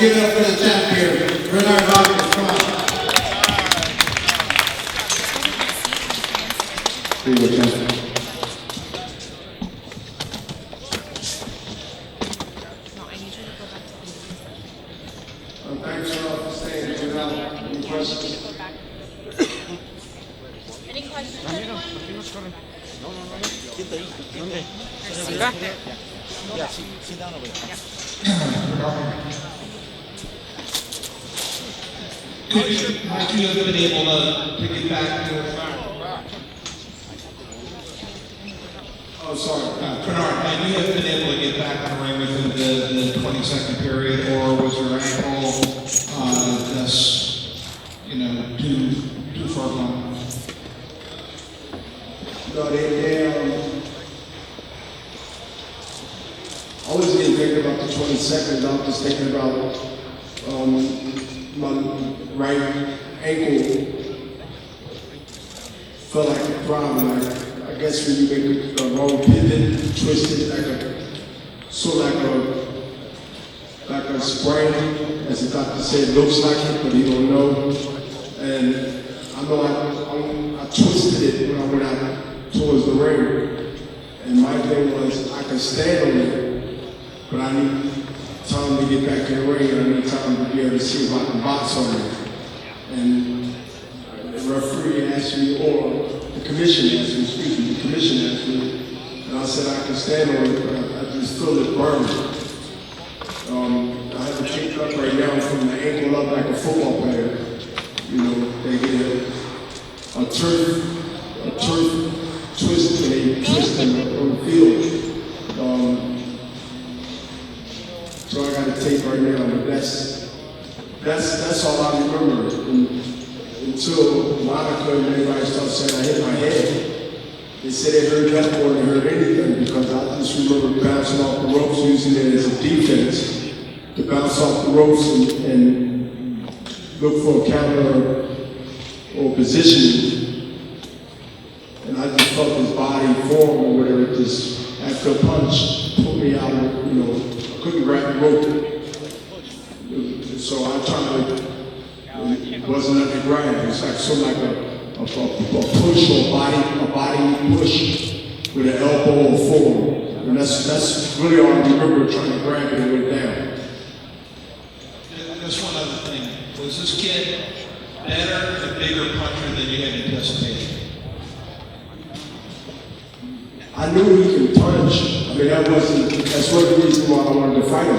give it up for the champ here, Bernard Hopkins. Come on. Here you go, champ. Thanks for staying without any questions. Any questions? Yeah, sit down over there. Might you have been able to get back to Oh, sorry. Bernard, might you have been able to get back on the ring within the 20-second period, or was your ankle just, too far gone? No, they I wasn't even thinking about the 20 seconds. I was just thinking about my right ankle felt like a problem. I guess when you make a wrong pivot, twist it like a sprain, as the doctor said, looks like it, but he don't know. And I know I twisted it when I went out towards the ring. And my thing was, I can stand on it, but I need time to get back in the ring, and I need time to be able to see if I can box on it. And the referee asked me, or the commission asked me, and I said I can stand on it, but I just feel it burning. I have to take up right now from the ankle up like a football player. They get a turf twist and they twist on the field. So I got a tape right now, but that's all I remember. Until Monica and everybody started saying I hit my head. They said they heard that more than heard anything, because I just remember bouncing off the ropes, using it as a defense to bounce off the ropes and look for a counter or positioning. And I just felt his body form or whatever, just after a punch, put me out, I couldn't grab the rope. So I tried to, it wasn't like a grab, it was like a push or a body push with an elbow or forward. And that's really all I remember, trying to grab it and went down. Just one other thing. Was this kid better and bigger puncher than you had anticipated? I knew he could punch. I mean, that's one of the reasons why I wanted to fight him.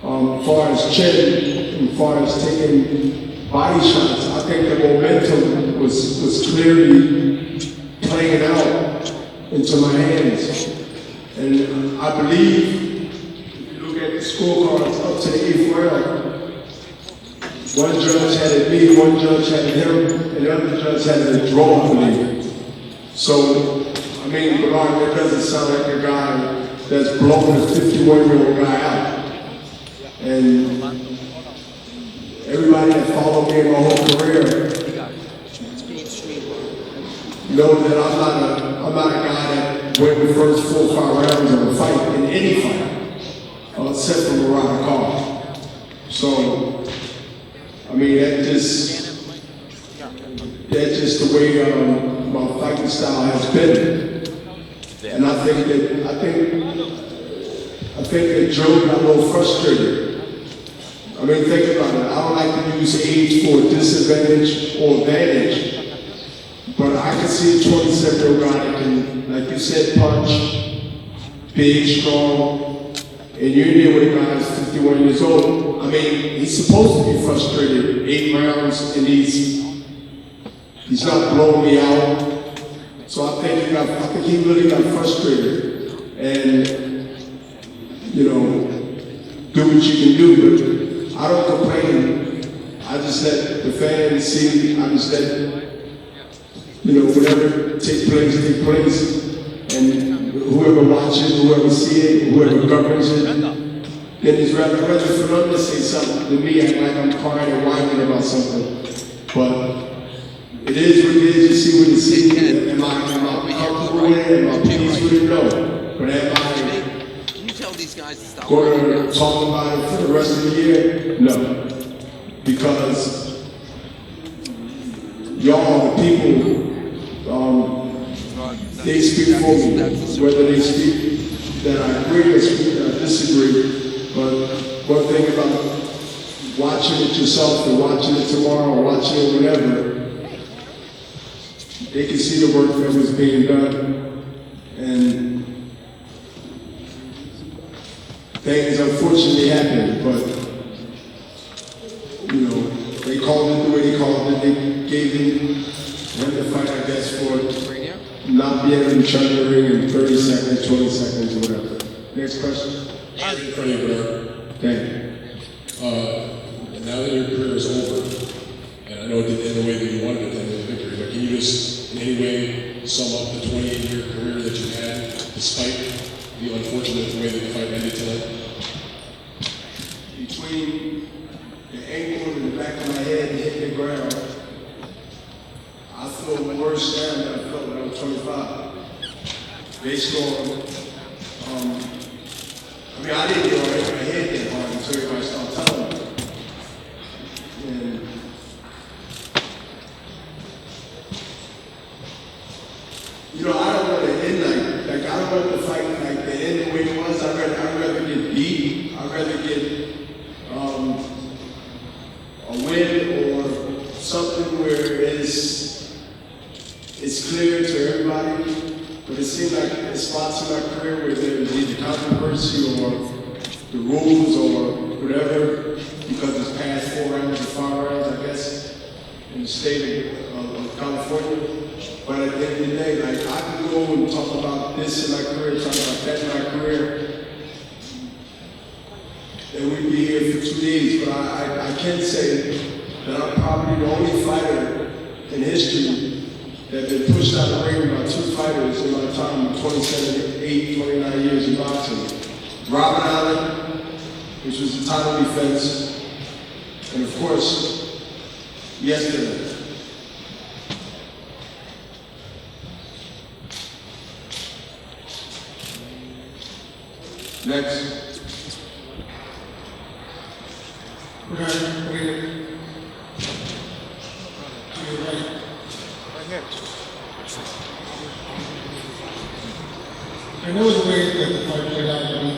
As far as chin, as far as taking body shots, I think the momentum was clearly playing out into my hands. And I believe, if you look at the scorecards up to the 8th round, one judge had it me, one judge had it him, and the other judge had it draw for me. So, I mean, Bernard, that doesn't sound like a guy that's blowing a 51-year-old guy out. And everybody that followed me in my whole career know that I'm not a guy that went the first 4 or 5 rounds of a fight, in any fight, except for Bernard Hopkins. So, I mean, that's just the way my fighting style has been. And I think that Joe got a little frustrated. I mean, think about it. I don't like to use age for disadvantage or advantage, but I can see a 27-year-old guy that can, like you said, punch, big, strong, and you're in there with a guy that's 51 years old. I mean, he's supposed to be frustrated. 8 rounds, and he's not blowing me out. So I think he really got frustrated, and do what you can do. But I don't complain. I just let the fans see. I just let whatever take place, and whoever watches, whoever sees it, whoever governs it, then it's rather for them to say something to me, act like I'm crying and whining about something. But it is what it is. You see what you see. Am I comfortable with it? Am I pleased with it? No. But am I tell these guys to stop going working to out. talk about it for the rest of the year? No. Because y'all, the people, they speak for me. Whether they speak that I agree or speak that I disagree. But one thing about watching it yourself and watching it tomorrow or watching it whenever, they can see the work that was being done. And things unfortunately happened, but you know, they called it the way they called it. They gave him the fight, I guess, for not being able to turn the ring in 30 seconds, 20 seconds, or whatever. Next question. Thank you. Thank you. Now that your career is over, and I know it didn't end the way that you wanted it to end with a victory, but can you just in any way sum up the 28-year career that you had, despite the unfortunate way that the fight ended tonight? Between the ankle and the back of my head and hitting the ground, I feel worse now than I felt when I was 25. Based on, I didn't get already my head that hard until everybody started telling me. And you know, I don't want to end like I don't want the fight like the end the way it was. I'd rather get beat. I'd rather get a win or something where it's clear to everybody. But it seems like there's spots in my career where there's either controversy or the rules or whatever, because it's past 4 rounds or 5 rounds, I guess, in the state of California. But at the end of the day, like, I can go and talk about this in my career, talk about that in my career, and we'd be here for 2 days. But I can say that I'm probably the only fighter in history that been pushed out of the ring by 2 fighters in my time, 29 years in boxing. Robert Allen, which was the title defense, and of course, yesterday. Next. I know the way that the fight played out, I mean,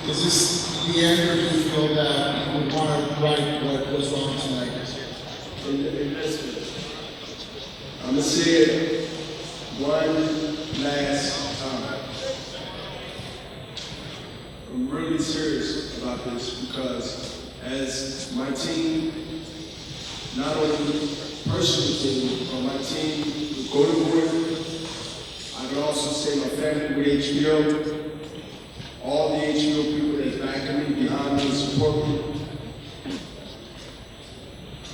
is this the end, or do you feel that you would want to right what was wrong tonight? I'm gonna say it one last time. I'm really serious about this because as my team, not only personal team, but my team would go to work. I can also say my family with HBO, all the HBO people that's backing me, behind me, and support me.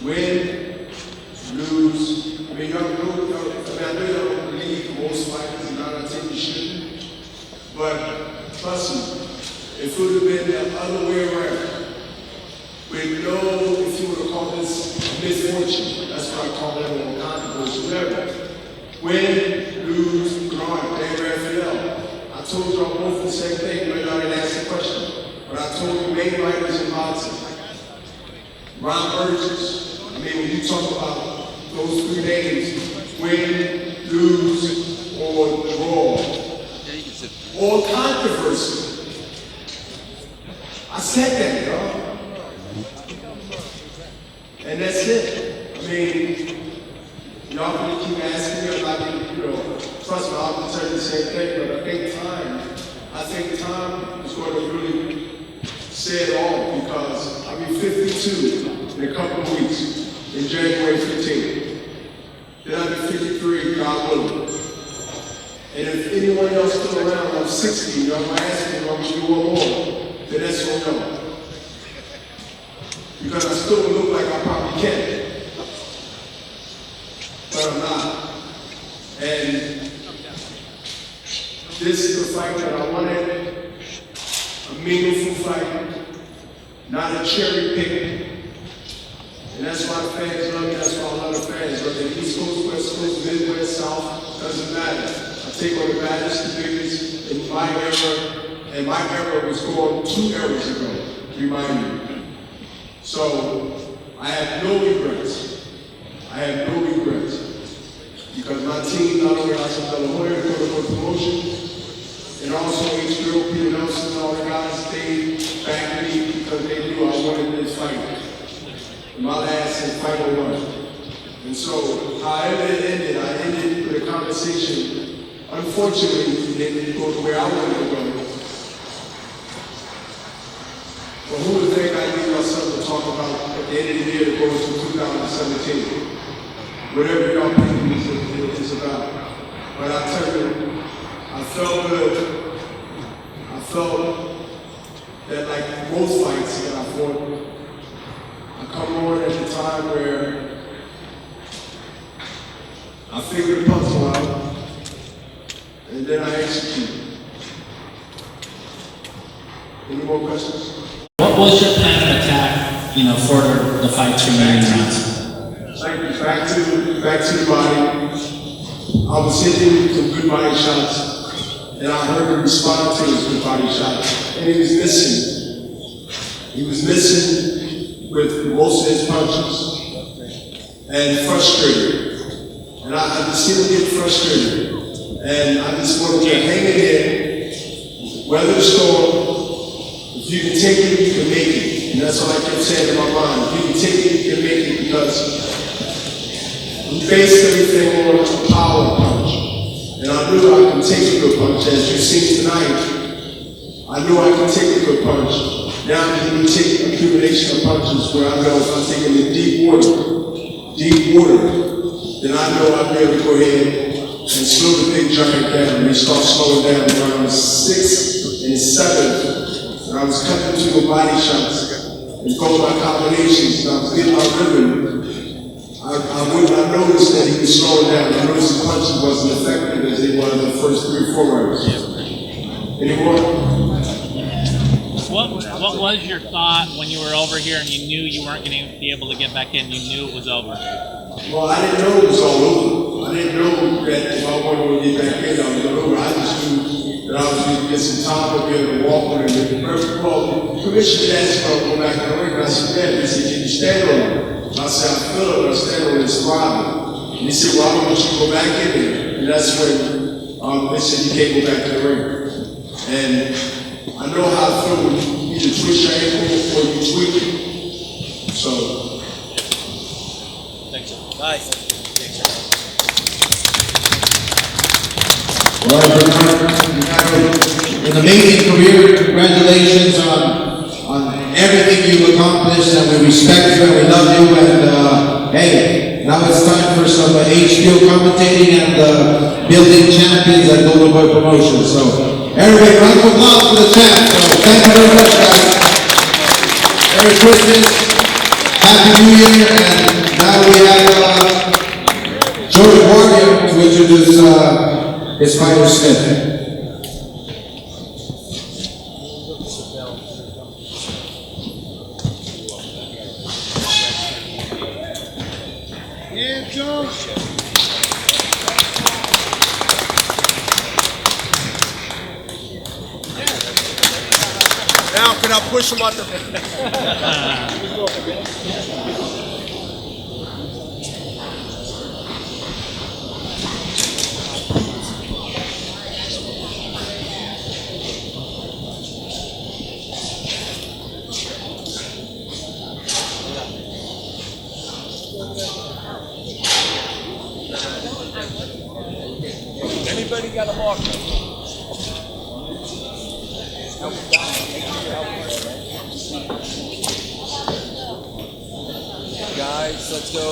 Win, lose. I mean, I know y'all don't believe most fighters and not think you shouldn't. But trust me, if it would have been the other way around, with no, if you would have called this misfortune, that's what I call it, or controversy, whatever. Win, lose, grind, Dan Raphael. I told y'all both the same thing, but y'all didn't ask the question. But I told you main fighters in boxing. Ron Burgess. I mean, when you talk about those 3 names, win, lose, or draw, or controversy. I said that, y'all. And that's it. I mean, y'all gonna keep asking me about it, trust me, I'll tell you the same thing, but I think time is going to really say it all, because I'll be 52 in a couple of weeks, in January 15th. Then I'll be 53, God willing. And if anyone else still around, I'm 60, y'all might ask me if I'm gonna do one more, then that's what I know. Because I still look like I probably can. But I'm not. And this is the fight that I wanted, a meaningful fight, not a cherry pick. And that's why the fans love me, that's why a lot of fans love me. East Coast, West Coast, Midwest, South, doesn't matter. I take on the baddest, the biggest in my era, And my era was gone 2 eras ago, remind me. So I have no regrets. I have no regrets. Because my team, not only Asa De La Hoya, for promotion, and also HBO, Peter Nelson, and all the guys, they backed me because they knew I wanted this fight. My last fight or one. And so, however it ended, I ended with a conversation. Unfortunately, it didn't go the way I wanted to go. But who would think I need myself to talk about at the end of the year to go into 2017? Whatever y'all think it's about. But I tell you, I felt good. I felt that like most fights that I fought, I come on at a time where I figure the puzzle out, and then I execute. Any more questions? What was your plan of attack, for the fight's remaining rounds? Back to the body. I was hitting some good body shots, and I heard him respond to his good body shots, and he was missing. He was missing with most of his punches, and frustrated. And I just seen him get frustrated, and I just wanted to hang in there, weather the storm. If you can take it, you can make it. And that's what I kept saying in my mind. If you can take it, you can make it, because we based everything on a power punch. And I knew I could take a good punch. As you've seen tonight, I knew I could take a good punch. Now I'm going to take accumulation of punches where I know if I'm taking the deep water, then I know I'll be able to go ahead and slow the big giant down. And they start slowing down around 6 and 7. And I was cutting to the body shots and going by combinations, and I was getting my rhythm. I noticed that he was slowing down. I noticed the punches wasn't effective as they were in the first 3 or 4 rounds. Any more? What was your thought when you were over here and you knew you weren't going to be able to get back in? You knew it was over. Well, I didn't know it was all over. I didn't know that if I wanted to get back in, I was all over. I just knew that I was going to get some time to be able to walk on it. And the commissioner asked me to go back in the ring, and I said, "Yeah." He said, "Can you stand on it?" And I said, "I feel it, I stand on it, it's throbbing." And he said, "Well, I want you to go back in there." And that's when they said, "You can't go back in the ring." And I know how it feels when you either twist your ankle or you tweak it. So. Thanks. Nice. Well, Bernard, you have an amazing career. Congratulations on everything you've accomplished, and we respect you and we love you. And hey, now it's time for some HBO commentating and building champions at Golden Boy Promotions. So, everybody, round of applause for the champ. So, thank you very much, guys. Merry Christmas, Happy New Year, and now we have George Warrior to introduce his fighter Smith. Yeah, Joe. Now can I push him out the... Anybody got a marker? Guys, let's go.